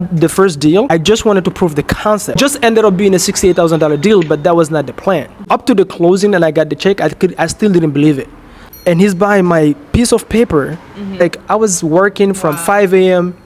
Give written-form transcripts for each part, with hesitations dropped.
The first deal, I just wanted to prove the concept. Just ended up being a $68,000 deal, but that was not the plan. Up to the closing and I got the check, I still didn't believe it. And he's buying my piece of paper. Like I was working from 5 a.m.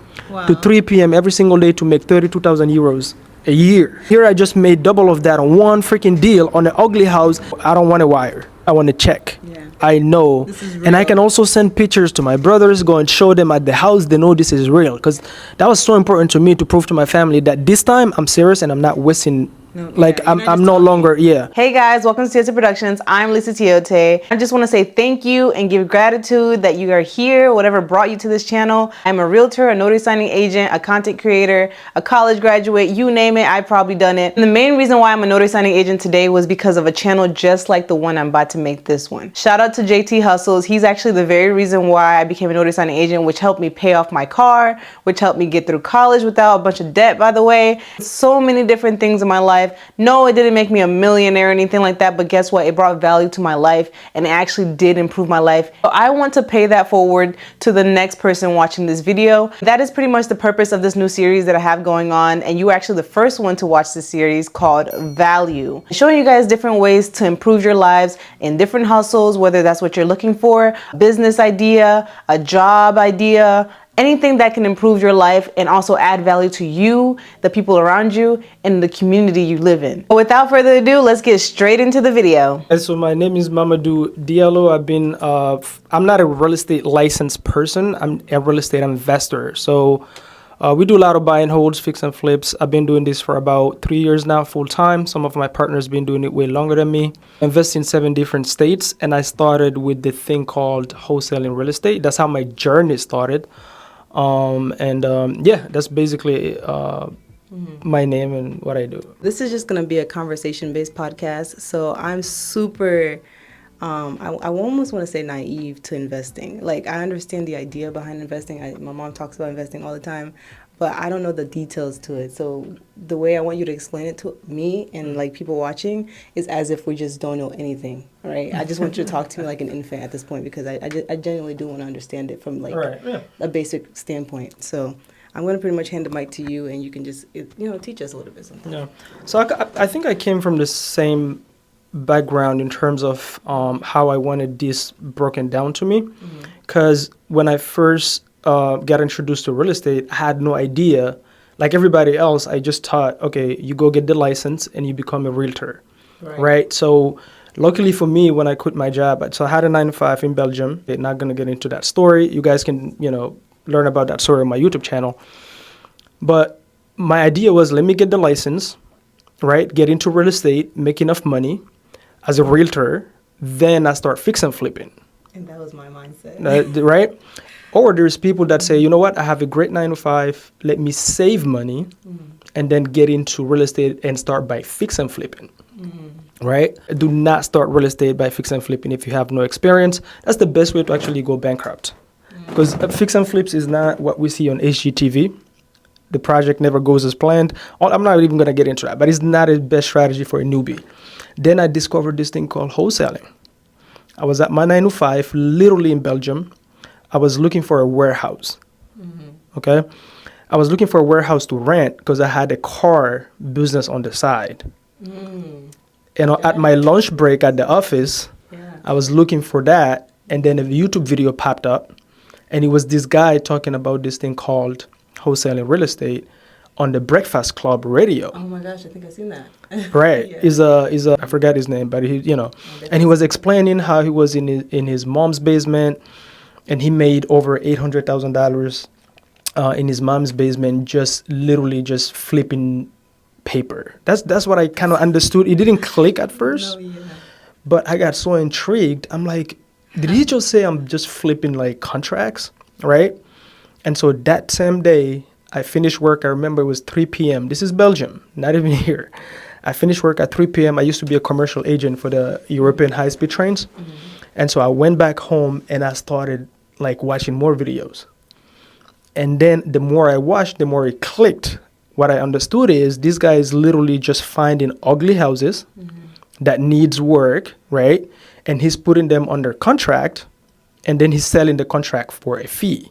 to 3 p.m. every single day to make 32,000 euros a year. Here I just made double of that on one freaking deal on an ugly house. I don't want a wire. I want a check. I know. And I can also send pictures to my brothers, go and show them at the house. They know this is real. Because that was so important to me to prove to my family that this time I'm serious and I'm not wasting. I'm no longer. Hey guys, welcome to Tiote Productions. I'm Lisa Tiote. I just want to say thank you and give gratitude that you are here, whatever brought you to this channel. I'm a realtor, a notary signing agent, a content creator, a college graduate, you name it, I've probably done it. And the main reason why I'm a notary signing agent today was because of a channel just like the one I'm about to make this one. Shout out to JT Hustles. He's actually the very reason why I became a notary signing agent, which helped me pay off my car, which helped me get through college without a bunch of debt, by the way. So many different things in my life. No, it didn't make me a millionaire or anything like that, but guess what? It brought value to my life and it actually did improve my life. So I want to pay that forward to the next person watching this video. That is pretty much the purpose of this new series that I have going on, and you were actually the first one to watch this series called Value. Showing you guys different ways to improve your lives in different hustles, whether that's what you're looking for, a business idea, a job idea, anything that can improve your life and also add value to you, the people around you, and the community you live in. But without further ado, let's get straight into the video. And so my name is Mamadou Diallo. I'm not a real estate licensed person. I'm a real estate investor. So we do a lot of buy and holds, fix and flips. I've been doing this for about 3 years now, full time. Some of my partners been doing it way longer than me. I invest in 7 different states, and I started with the thing called wholesaling real estate. That's how my journey started. That's basically my name and what I do. This is just going to be a conversation-based podcast. So I'm super, I almost want to say naive to investing. Like, I understand the idea behind investing. My mom talks about investing all the time, but I don't know the details to it. So the way I want you to explain it to me and like people watching is as if we just don't know anything, right? I just want you to talk to me like an infant at this point, because I genuinely do want to understand it from like a basic standpoint. So I'm going to pretty much hand the mic to you, and you can just, teach us a little bit something. Yeah. So I think I came from the same background in terms of how I wanted this broken down to me. Because when I first got introduced to real estate, I had no idea. Like everybody else, I just thought, okay, you go get the license and you become a realtor, right? So luckily for me, when I quit my job, so I had a 9-to-5 in Belgium. I'm not going to get into that story. You guys can, learn about that story on my YouTube channel. But my idea was, let me get the license, right? Get into real estate, make enough money as a realtor. Then I start fix and flipping. And that was my mindset. Right? Or there's people that say, you know what, I have a great 9-to-5, let me save money and then get into real estate and start by fix and flipping, right? Do not start real estate by fix and flipping if you have no experience. That's the best way to actually go bankrupt, because fix and flips is not what we see on HGTV. The project never goes as planned. I'm not even going to get into that, but it's not a best strategy for a newbie. Then I discovered this thing called wholesaling. I was at my 9-to-5, literally in Belgium. I was looking for a warehouse, okay? I was looking for a warehouse to rent because I had a car business on the side. At my lunch break at the office, I was looking for that, and then a YouTube video popped up, and it was this guy talking about this thing called wholesaling real estate on the Breakfast Club radio. Oh my gosh, I think I've seen that. Right. I forgot his name, but and he was explaining how he was in his mom's basement. And he made over $800,000 in his mom's basement, just literally just flipping paper. That's what I kind of understood. It didn't click at first, but I got so intrigued. I'm like, did he just say I'm just flipping like contracts, right? And so that same day, I finished work. I remember it was 3 p.m. This is Belgium, not even here. I finished work at 3 p.m. I used to be a commercial agent for the European high-speed trains. And so I went back home and I started like watching more videos. And then the more I watched, the more it clicked. What I understood is this guy is literally just finding ugly houses that needs work, right? And he's putting them under contract, and then he's selling the contract for a fee,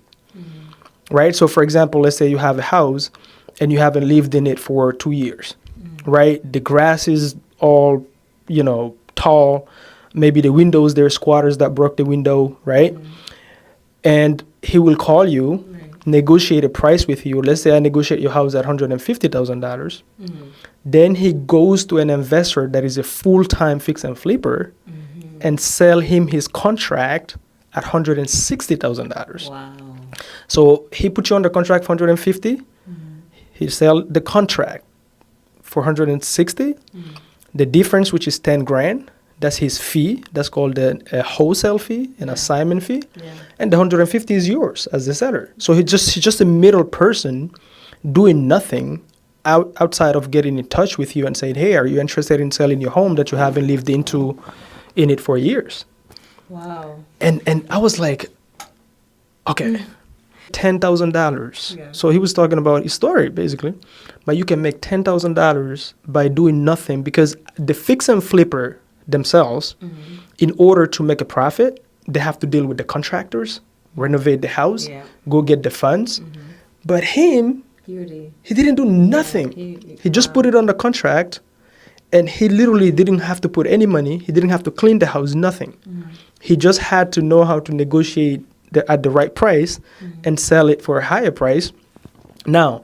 right? So for example, let's say you have a house and you haven't lived in it for 2 years, right? The grass is all, tall. Maybe the windows, there are squatters that broke the window, right? And he will call you, negotiate a price with you. Let's say I negotiate your house at $150,000. Then he goes to an investor that is a full-time fix and flipper and sell him his contract at $160,000. Wow. So he put you under contract for 150. He sell the contract for 160. The difference, which is 10 grand, that's his fee. That's called a wholesale fee, an assignment fee. And the 150 is yours as the seller. So he's just a middle person doing nothing outside of getting in touch with you and saying, hey, are you interested in selling your home that you haven't lived in it for years? Wow. And I was like, okay, $10,000. Yeah. So he was talking about his story, basically. But you can make $10,000 by doing nothing, because the fix and flipper themselves, in order to make a profit, they have to deal with the contractors, renovate the house, go get the funds. But him, he didn't do nothing. He just put it on the contract, and he literally didn't have to put any money. He didn't have to clean the house, nothing. He just had to know how to negotiate at the right price and sell it for a higher price. Now,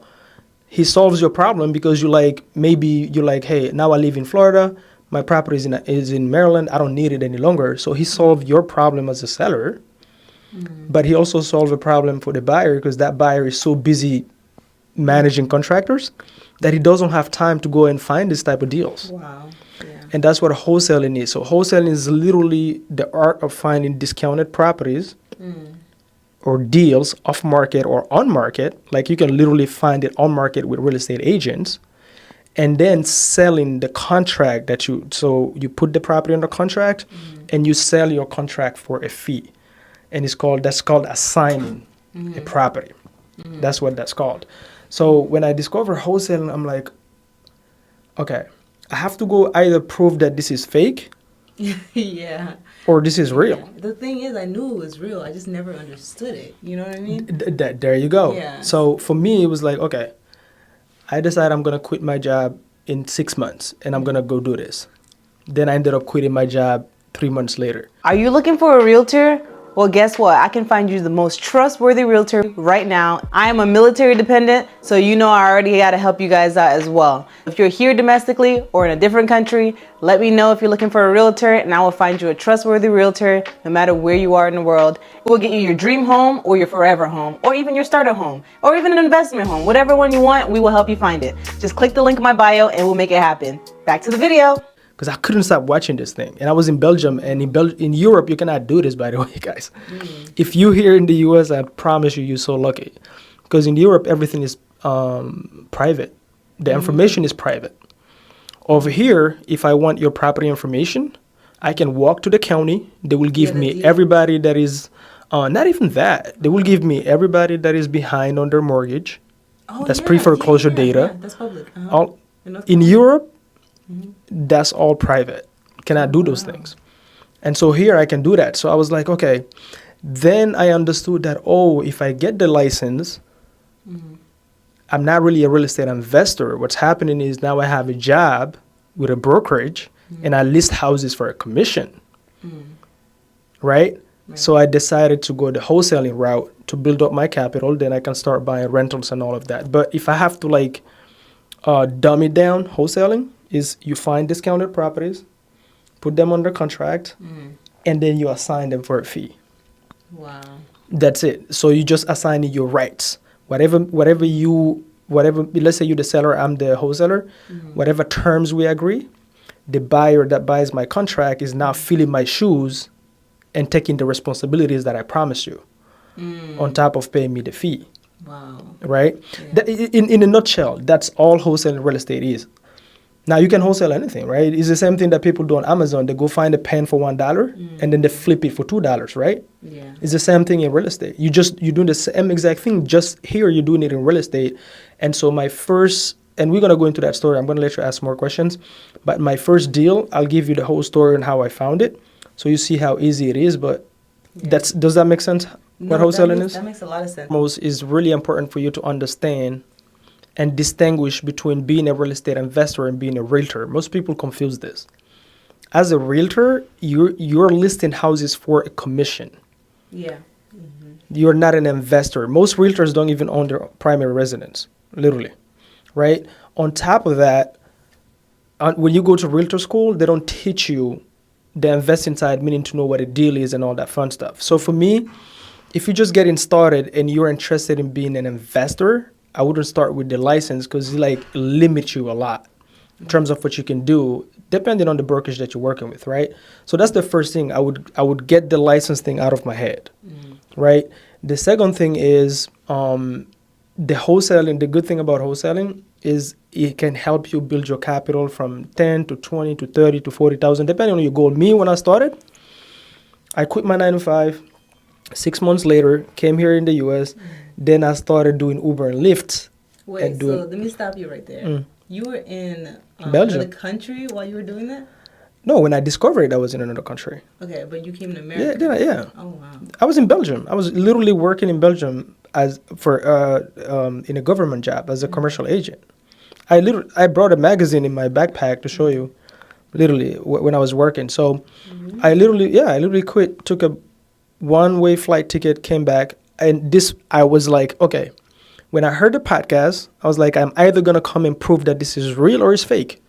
he solves your problem because maybe you're like, hey, now I live in Florida. My property is in Maryland. I don't need it any longer. So he solved your problem as a seller, but he also solved a problem for the buyer, because that buyer is so busy managing contractors that he doesn't have time to go and find this type of deals. Wow. Yeah. And that's what wholesaling is. So wholesaling is literally the art of finding discounted properties or deals off market or on market. Like, you can literally find it on market with real estate agents, and then selling the contract so you put the property under contract and you sell your contract for a fee. And that's called assigning a property. That's what that's called. So when I discovered wholesaling, I'm like, okay, I have to go either prove that this is fake Yeah. or this is real. The thing is, I knew it was real. I just never understood it. You know what I mean? There you go. Yeah. So for me, it was like, okay, I decided I'm going to quit my job in 6 months and I'm going to go do this. Then I ended up quitting my job 3 months later. Are you looking for a realtor? Well, guess what? I can find you the most trustworthy realtor right now. I am a military dependent, so I already got to help you guys out as well. If you're here domestically or in a different country, let me know if you're looking for a realtor, and I will find you a trustworthy realtor no matter where you are in the world. We'll get you your dream home or your forever home, or even your starter home, or even an investment home. Whatever one you want, we will help you find it. Just click the link in my bio and we'll make it happen. Back to the video. Because I couldn't stop watching this thing. And I was in Belgium, and in Europe, you cannot do this, by the way, guys. If you here in the US, I promise you're so lucky. Because in Europe, everything is private. The information is private. Over here, if I want your property information, I can walk to the county. They will give me everybody that is, not even that. They will give me everybody that is behind on their mortgage. That's pre-foreclosure data. That's public. In Europe, that's all private. Cannot do those things. And so here I can do that. So I was like, okay. Then I understood that, if I get the license, I'm not really a real estate investor. What's happening is now I have a job with a brokerage and I list houses for a commission. Right? So I decided to go the wholesaling route to build up my capital. Then I can start buying rentals and all of that. But if I have to dumb it down, wholesaling is you find discounted properties, put them under contract, and then you assign them for a fee. Wow. That's it. So you just assign your rights. Whatever, let's say you're the seller, I'm the wholesaler, whatever terms we agree, the buyer that buys my contract is now filling my shoes and taking the responsibilities that I promised you on top of paying me the fee. Wow. Right? Yeah. In a nutshell, that's all wholesale real estate is. Now, you can wholesale anything, right? It's the same thing that people do on Amazon. They go find a pen for $1 and then they flip it for $2, right? Yeah. It's the same thing in real estate. You're doing the same exact thing, just here you're doing it in real estate. And so and we're going to go into that story. I'm going to let you ask more questions. But my first deal, I'll give you the whole story and how I found it. So you see how easy it is. But does that make sense? No, what wholesaling is? That makes a lot of sense. Most is really important for you to understand and distinguish between being a real estate investor and being a realtor. Most people confuse this. As a realtor, you're listing houses for a commission. Yeah. You're not an investor. Most realtors don't even own their primary residence, literally, right? On top of that, when you go to realtor school, they don't teach you the investing side, meaning to know what a deal is and all that fun stuff. So for me, if you're just getting started and you're interested in being an investor, I wouldn't start with the license because it limits you a lot in terms of what you can do, depending on the brokerage that you're working with, right? So that's the first thing. I would get the license thing out of my head, right? The second thing is the wholesaling. The good thing about wholesaling is it can help you build your capital from 10 to 20 to 30 to 40,000, depending on your goal. Me, when I started, I quit my 9 to 5. 6 months later, came here in the U.S. Then I started doing Uber and Lyft. Wait, so let me stop you right there. You were in Belgium. another country while you were doing that? No, when I discovered it, I was in another country. Okay, but you came to America. Yeah. Oh, wow. I was in Belgium. I was literally working in Belgium in a government job as a commercial agent. I brought a magazine in my backpack to show you, literally when I was working. So, I literally quit. Took a one-way flight ticket, came back, and I was like, okay. When I heard the podcast, I was like, I'm either gonna come and prove that this is real or it's fake.